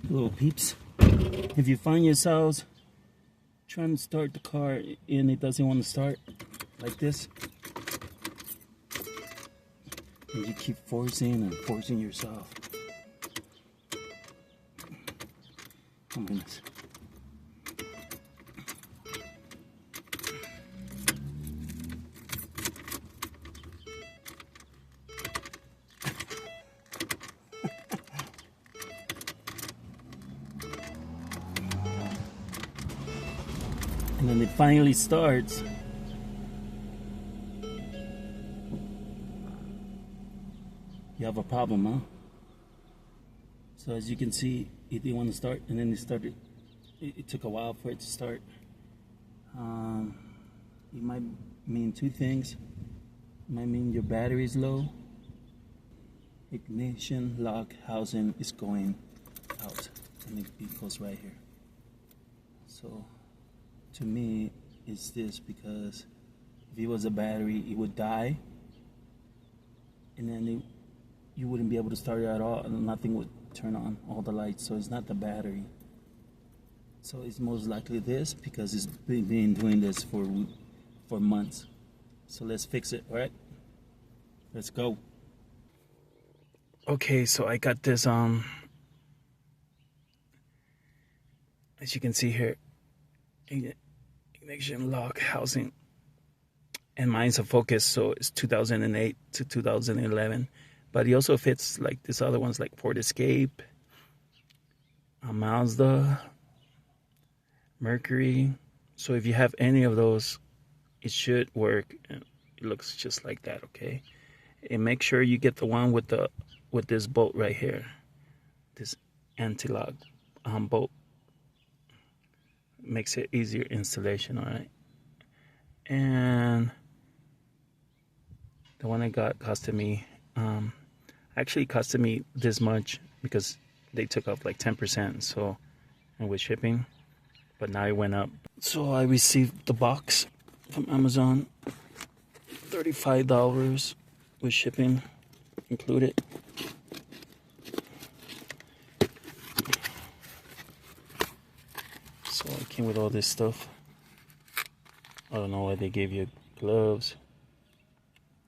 Little peeps, if you find yourselves trying to start the car and it doesn't want to start like this, and you keep forcing and forcing yourself, oh my goodness. And then it finally starts. You have a problem, huh? So as you can see, it didn't want to start, and then it started. It took a while for it to start. It might mean two things. It might mean your battery is low. Ignition lock housing is going out, and it goes right here. So to me, it's this, because if it was a battery, it would die, and then you wouldn't be able to start it at all, and nothing would turn on, all the lights. So it's not the battery. So it's most likely this, because it's been doing this for months. So let's fix it, all right? Let's go. Okay, so I got this, as you can see here, ignition lock housing, and mine's a Focus, so it's 2008 to 2011, but it also fits like this other ones, like Ford Escape, a Mazda, Mercury. So if you have any of those, it should work, and it looks just like that. Okay, and make sure you get the one with this bolt right here, this anti-lock bolt. Makes it easier installation, all right? And the one I got costed me, actually costed me this much because they took off like 10%, so, and with shipping, but now it went up. So I received the box from Amazon, $35 with shipping included. So it came with all this stuff. I don't know why they gave you gloves.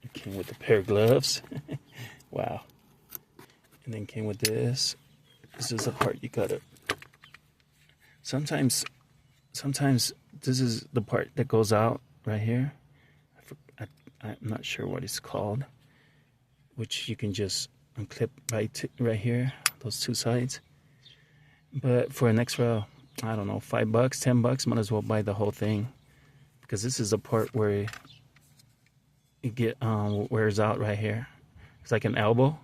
It came with a pair of gloves. Wow. And then came with this. This is the part you gotta. Sometimes this is the part that goes out right here. I'm not sure what it's called. Which you can just unclip right here, those two sides. But for an extra, I don't know, $5, $10, might as well buy the whole thing, because this is the part where it wears out right here. It's like an elbow,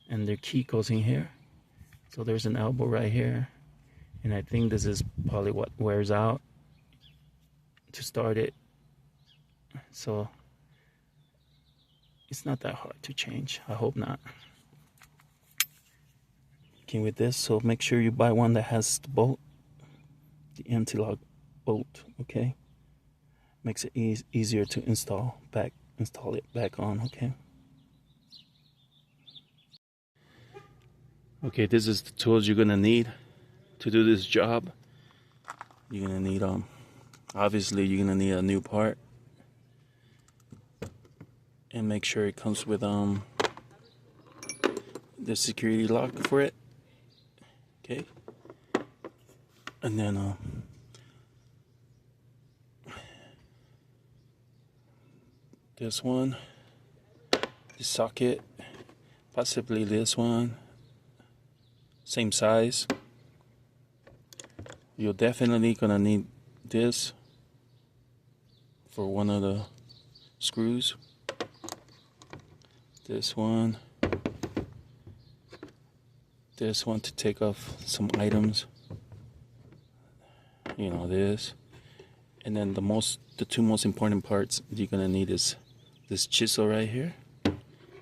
and the key goes in here. So there's an elbow right here, and I think this is probably what wears out to start it. So it's not that hard to change. I hope not. Came with this, so make sure you buy one that has the bolt, the anti-lock bolt. Okay, makes it easier to install it back on. Okay, this is the tools you're gonna need to do this job. You're gonna need obviously you're gonna need a new part, and make sure it comes with the security lock for it. Okay, and then this one, the socket, possibly this one, same size. You're definitely gonna need this for one of the screws. This one to take off some items, you know, this. And then the two most important parts you're gonna need is this chisel right here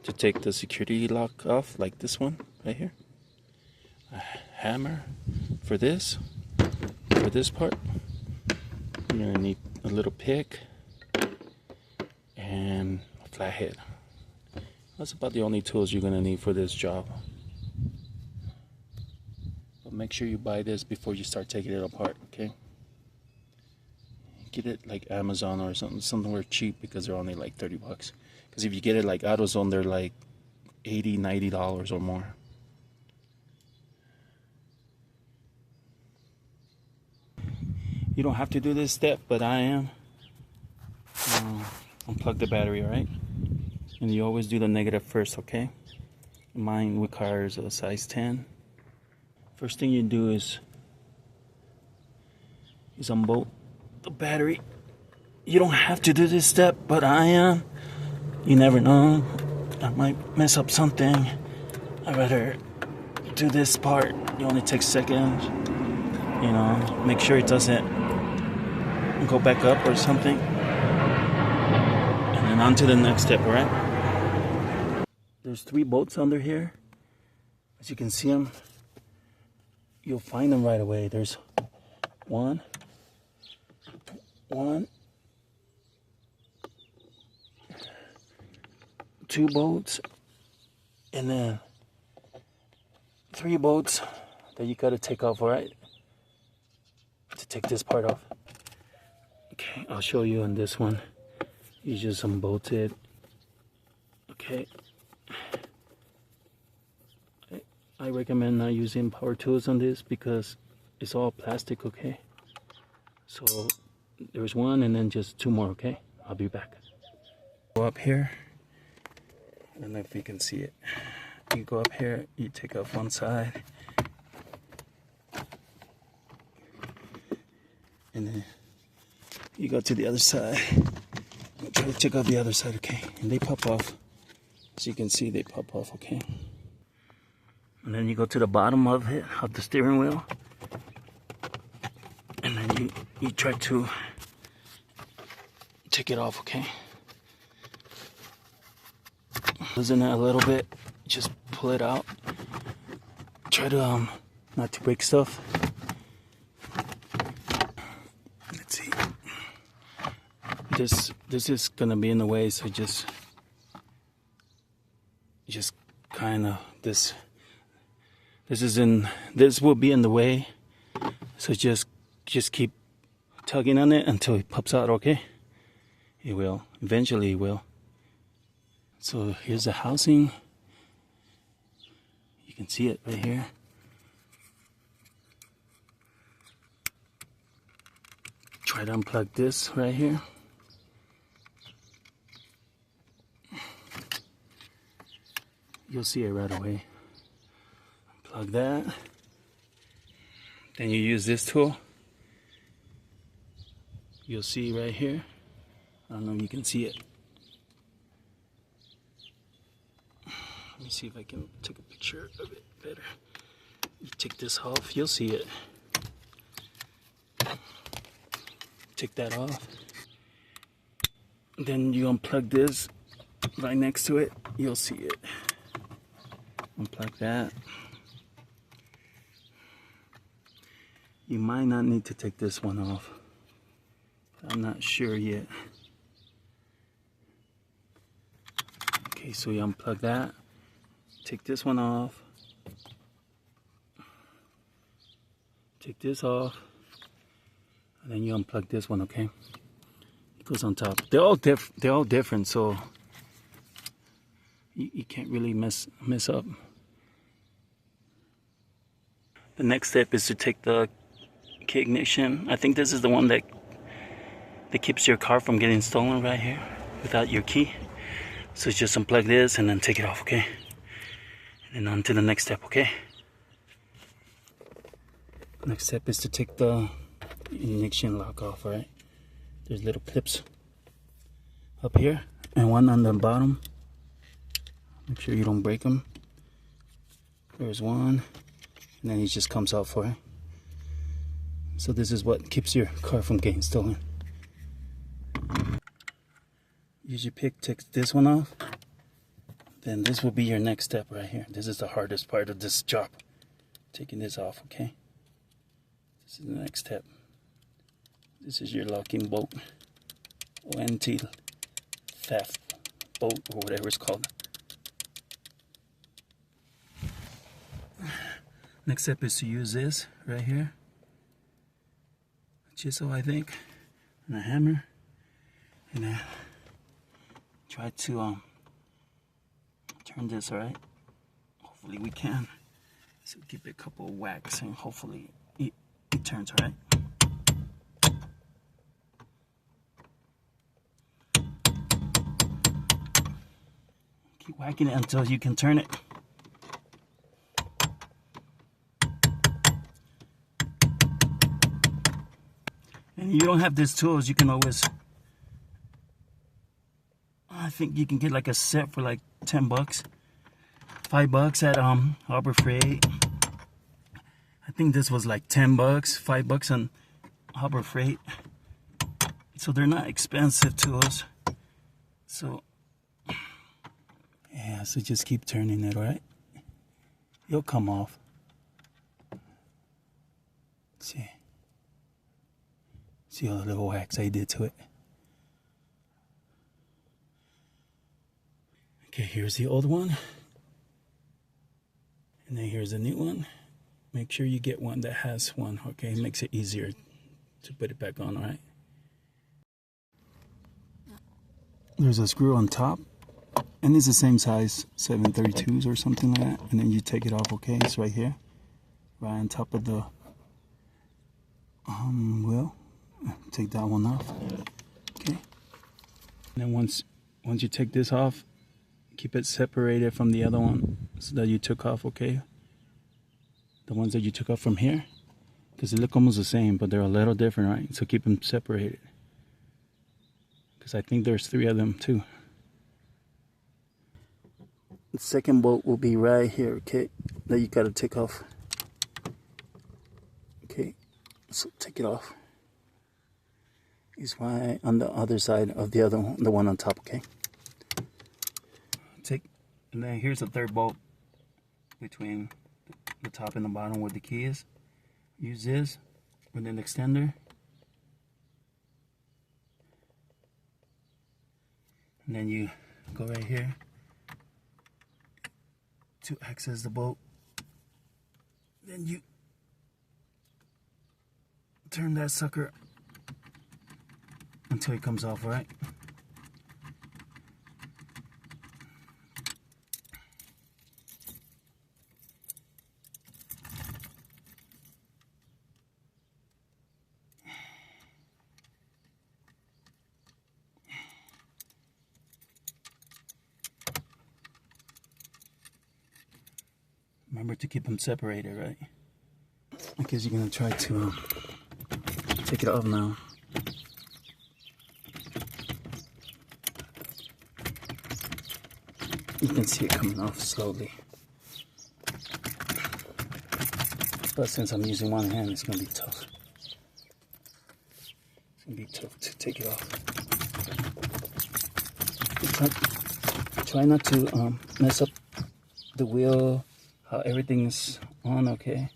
to take the security lock off, like this one right here. A hammer for this part. You're gonna need a little pick and a flathead. That's about the only tools you're gonna need for this job. make sure you buy this before you start taking it apart, okay? Get it like Amazon or somewhere cheap, because they're only like 30 bucks. Because if you get it like AutoZone, they're like $80, $90 or more. You don't have to do this step, but I am. Unplug the battery, right? And you always do the negative first, okay? Mine requires a size 10. First thing you do is unbolt the battery. You don't have to do this step, but I am. You never know. I might mess up something. I'd rather do this part. It only takes seconds. You know, make sure it doesn't go back up or something. And then on to the next step, alright? There's 3 bolts under here. As you can see them, you'll find them right away. There's one, 2 bolts, and then 3 bolts that you gotta take off, alright? To take this part off. Okay, I'll show you on this one. You just unbolt it. Okay. I recommend not using power tools on this because it's all plastic, okay? So there's 1 and then just 2 more, okay? I'll be back. Go up here. I don't know if you can see it. You go up here, you take off one side. And then you go to the other side. Try to check out the other side, okay? And they pop off. As you can see, they pop off, okay? And then you go to the bottom of it, of the steering wheel. And then you try to take it off, okay? Loosen it a little bit, just pull it out. Try to not to break stuff. Let's see. This is gonna be in the way, so just kind of this will be in the way. So just keep tugging on it until it pops out, okay? It will. Eventually it will. So here's the housing. You can see it right here. Try to unplug this right here. You'll see it right away. Unplug that. Then you use this tool. You'll see right here. I don't know if you can see it. Let me see if I can take a picture of it better. You take this off, you'll see it. Take that off. Then you unplug this right next to it, you'll see it. Unplug that. You might not need to take this one off. I'm not sure yet. Okay, so you unplug that. Take this one off. Take this off. And then you unplug this one, okay? It goes on top. They're all different, so you can't really mess up. The next step is to take the key ignition. I think this is the one that keeps your car from getting stolen right here without your key. So just unplug this and then take it off, okay? And then on to the next step, okay? Next step is to take the ignition lock off, right? There's little clips up here and one on the bottom. Make sure you don't break them. There's one, and then it just comes out for it. So this is what keeps your car from getting stolen. Use your pick, take this one off. Then this will be your next step right here. This is the hardest part of this job. Taking this off, okay? This is the next step. This is your locking bolt. Or anti-theft bolt, or whatever it's called. Next step is to use this right here, chisel I think, and a hammer, and then try to turn this. All right, hopefully we can. So give it a couple of whacks and hopefully it turns. All right. Keep whacking it until you can turn it. And you don't have these tools, you can always, I think you can get like a set for like 10 bucks, $5 at Harbor Freight. I think this was like 10 bucks, $5 on Harbor Freight. So they're not expensive tools. So yeah, so just keep turning it, alright? It'll come off. See all the little whacks I did to it. Okay, here's the old one. And then here's the new one. Make sure you get one that has one, okay? It makes it easier to put it back on, alright? There's a screw on top. And it's the same size, 732s or something like that. And then you take it off, okay? It's right here. Right on top of the wheel. Take that one off. Okay. And then once you take this off, keep it separated from the other one so that you took off, okay? The ones that you took off from here. Because they look almost the same, but they're a little different, right? So keep them separated. Because I think there's 3 of them too. The second bolt will be right here, okay? That you gotta take off. Okay, so take it off. It's right on the other side of the other one, the one on top, okay? And then here's the third bolt between the top and the bottom where the key is. Use this with an extender. And then you go right here to access the bolt. Then you turn that sucker until it comes off, right? Remember to keep them separated, right? I guess you're gonna try to take it off now. You can see it coming off slowly. But since I'm using one hand, it's gonna be tough. It's gonna be tough to take it off. Try not to mess up the wheel, how everything's on, okay?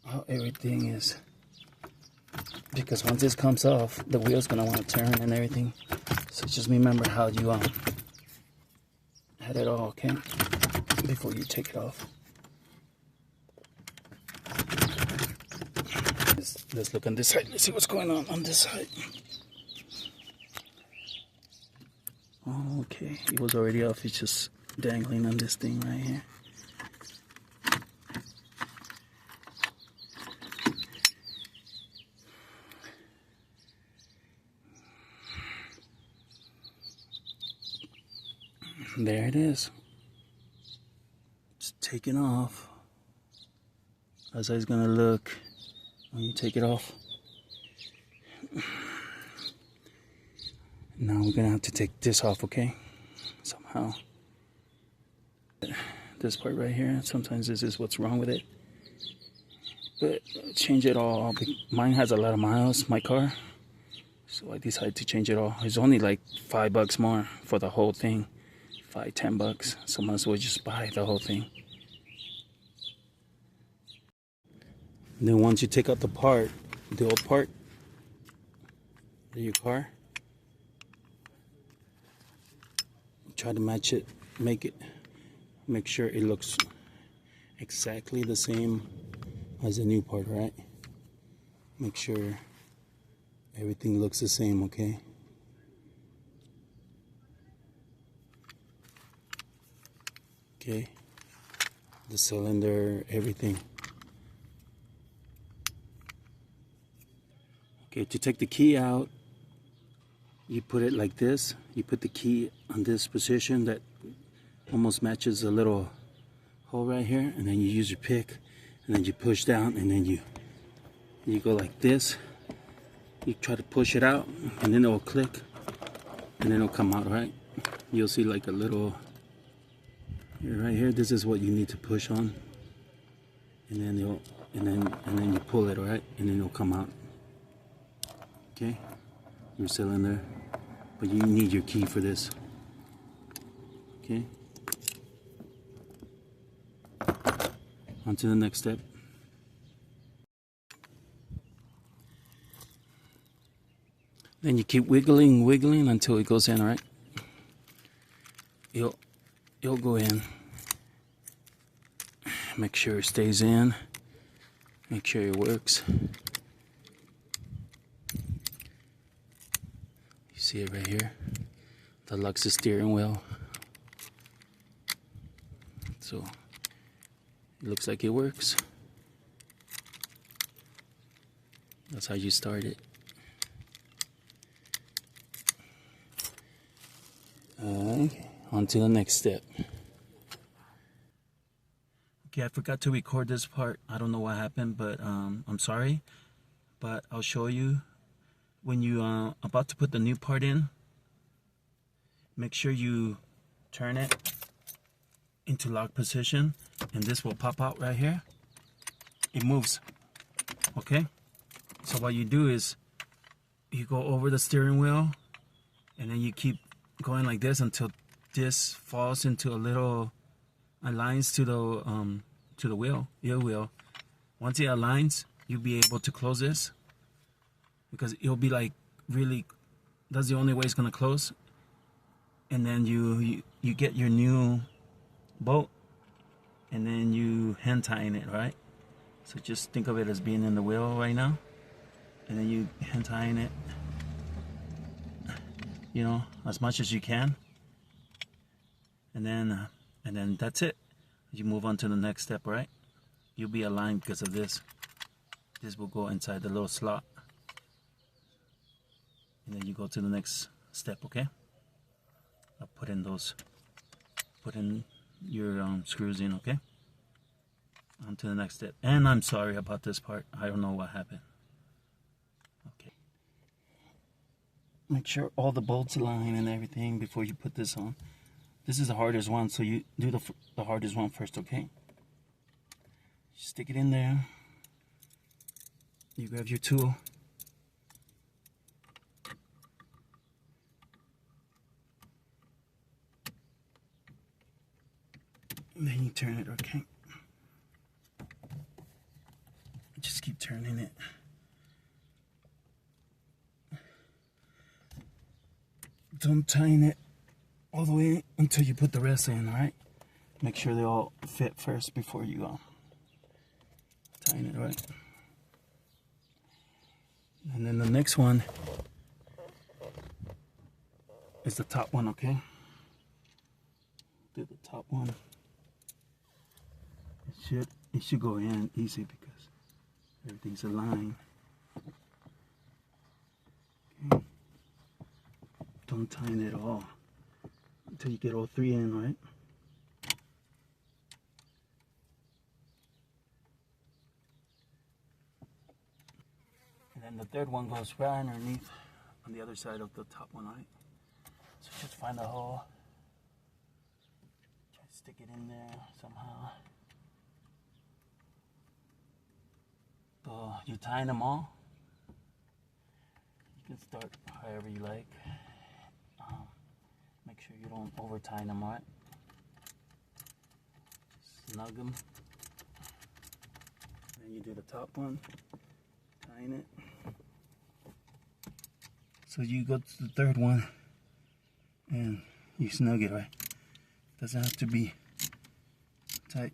How everything is. Because once this comes off, the wheel's gonna want to turn and everything. So just remember how you had it all, okay? Before you take it off. Let's look on this side. Let's see what's going on this side. Okay, it was already off. It's just dangling on this thing right here. There it is. It's taken off. How's that gonna look when you take it off? Now we're gonna have to take this off, okay? Somehow. This part right here, sometimes this is what's wrong with it. But change it all. Mine has a lot of miles, my car. So I decided to change it all. It's only like $5 more for the whole thing. $5, $10. So might as well just buy the whole thing. And then once you take out the part, the old part of your car, try to match it, make sure it looks exactly the same as the new part, right? Make sure everything looks the same, okay? Okay, the cylinder, everything. Okay, to take the key out, you put it like this. You put the key on this position that almost matches a little hole right here, and then you use your pick, and then you push down, and then you go like this. You try to push it out, and then it will click, and then it'll come out, right? You'll see like a little right here. This is what you need to push on, and then you pull it, right? And then it'll come out. Okay, your cylinder, but you need your key for this. Okay, on to the next step. Then you keep wiggling until it goes in, right? It'll go in. Make sure it stays in. Make sure it works. You see it right here? That locks the steering wheel. So it looks like it works. That's how you start it. On to the next step. Okay, I forgot to record this part. I don't know what happened, but I'm sorry. But I'll show you. When you about to put the new part in, make sure you turn it into lock position, and this will pop out right here. It moves. Okay? So what you do is you go over the steering wheel, and then you keep going like this until this falls into a little aligns to the wheel, your wheel. Once it aligns, you'll be able to close this, because it'll be like really, that's the only way it's gonna close. And then you get your new bolt, and then you hand tighten it, right? So just think of it as being in the wheel right now, and then you hand tighten it, you know, as much as you can, and then that's it. You move on to the next step, right? You'll be aligned because of this. This will go inside the little slot, and then you go to the next step. Okay, I'll put in your screws in. Okay, on to the next step. And I'm sorry about this part. I don't know what happened. Okay, make sure all the bolts align and everything before you put this on. This is the hardest one, so you do the hardest one first. Okay, stick it in there. You grab your tool. And then you turn it, okay? Just keep turning it. Don't tighten it all the way until you put the rest in, alright? Make sure they all fit first before you tighten it, right? And then the next one is the top one, okay? Do the top one. It should go in easy because everything's aligned. Okay. Don't tighten it all until you get all three in, right? And then the third one goes right underneath on the other side of the top one, right? So just find a hole. Try to stick it in there somehow. So you tighten them all. You can start however you like. Make sure you don't over tighten them, right? Snug them. Then you do the top one. Tighten it. So you go to the third one and you snug it, right? Doesn't have to be tight.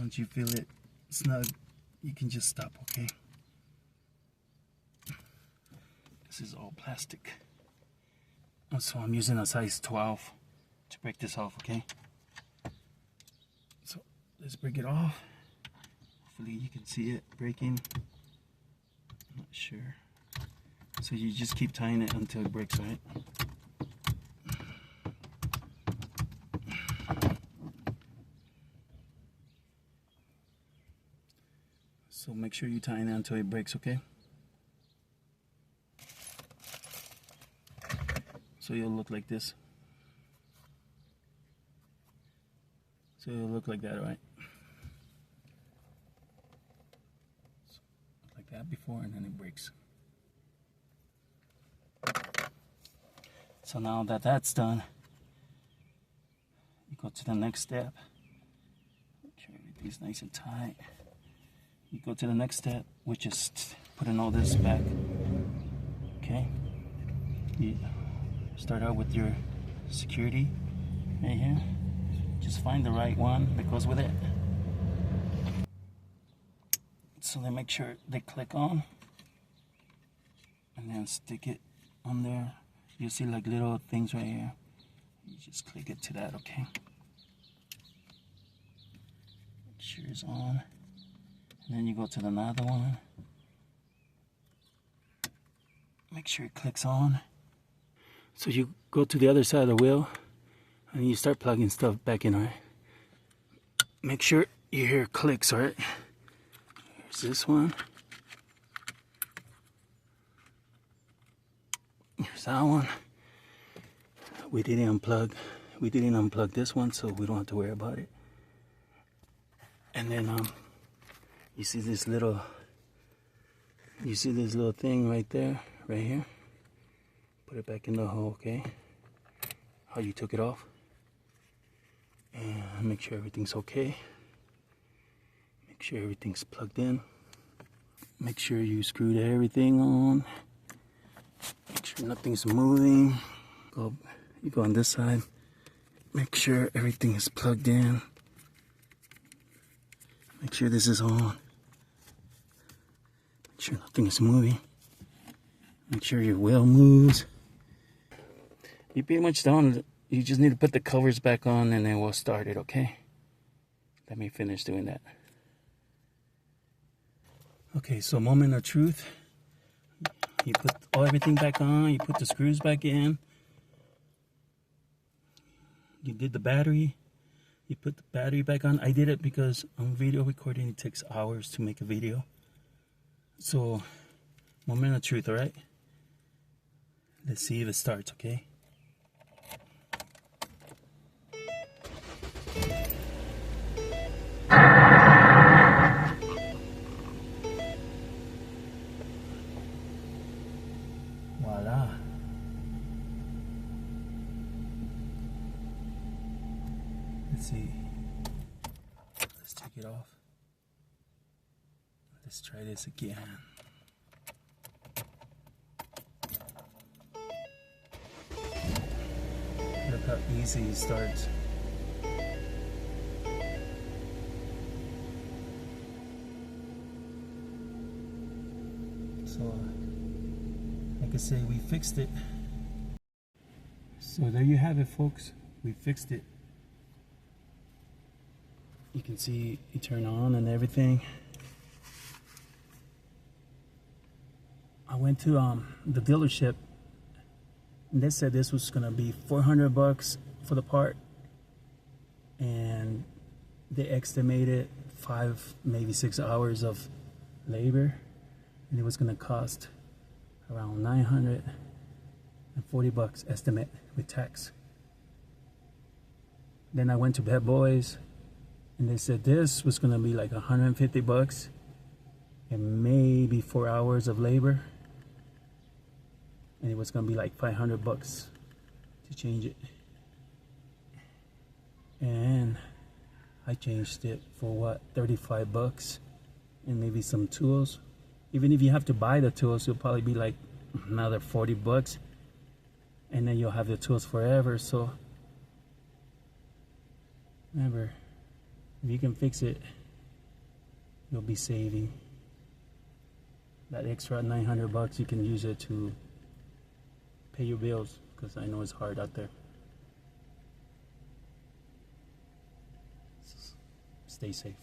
Once you feel it snug, you can just stop, okay? This is all plastic. So I'm using a size 12 to break this off, okay? So let's break it off. Hopefully you can see it breaking. I'm not sure. So you just keep tying it until it breaks, right? So make sure you tie it until it breaks, okay? So you'll look like this. So it'll look like that, right? So, like that before, and then it breaks. So now that that's done, you go to the next step. Make sure everything's nice and tight. You go to the next step, which is putting all this back. Okay? You start out with your security right here. Just find the right one that goes with it. So then make sure they click on, and then stick it on there. You see like little things right here. You just click it to that, okay? Make sure it's on. And then you go to another one. Make sure it clicks on. So you go to the other side of the wheel and you start plugging stuff back in, alright? Make sure you hear clicks, alright? Here's this one. Here's that one. We didn't unplug this one, so we don't have to worry about it. And then you see this little thing right there, right here. Put it back in the hole, okay? How you took it off. And make sure everything's okay. Make sure everything's plugged in. Make sure you screwed everything on. Make sure nothing's moving. You go on this side. Make sure everything is plugged in. Make sure this is on. Make sure nothing is moving. Make sure your wheel moves. You're pretty much done. You just need to put the covers back on and then we'll start it, okay? Let me finish doing that. Okay, so moment of truth. You put everything back on, you put the screws back in. You did the battery. You put the battery back on. I did it because on video recording it takes hours to make a video. So, moment of truth, alright? Let's see if it starts, okay? Voila. Let's see. Let's take it off. Let's try this again. Look how easy it starts. So, like I say, we fixed it. So there you have it, folks. We fixed it. You can see it turn on and everything. I went to the dealership and they said this was gonna be $400 for the part, and they estimated 5, maybe 6 hours of labor, and it was gonna cost around $940 estimate with tax. Then I went to Bad Boys and they said this was gonna be like $150 and maybe 4 hours of labor, and it was gonna be like $500 to change it. And I changed it for what, $35 and maybe some tools. Even if you have to buy the tools, it'll probably be like another $40, and then you'll have the tools forever. So remember, if you can fix it, you'll be saving. That extra $900, you can use it to pay your bills, because I know it's hard out there. Stay safe.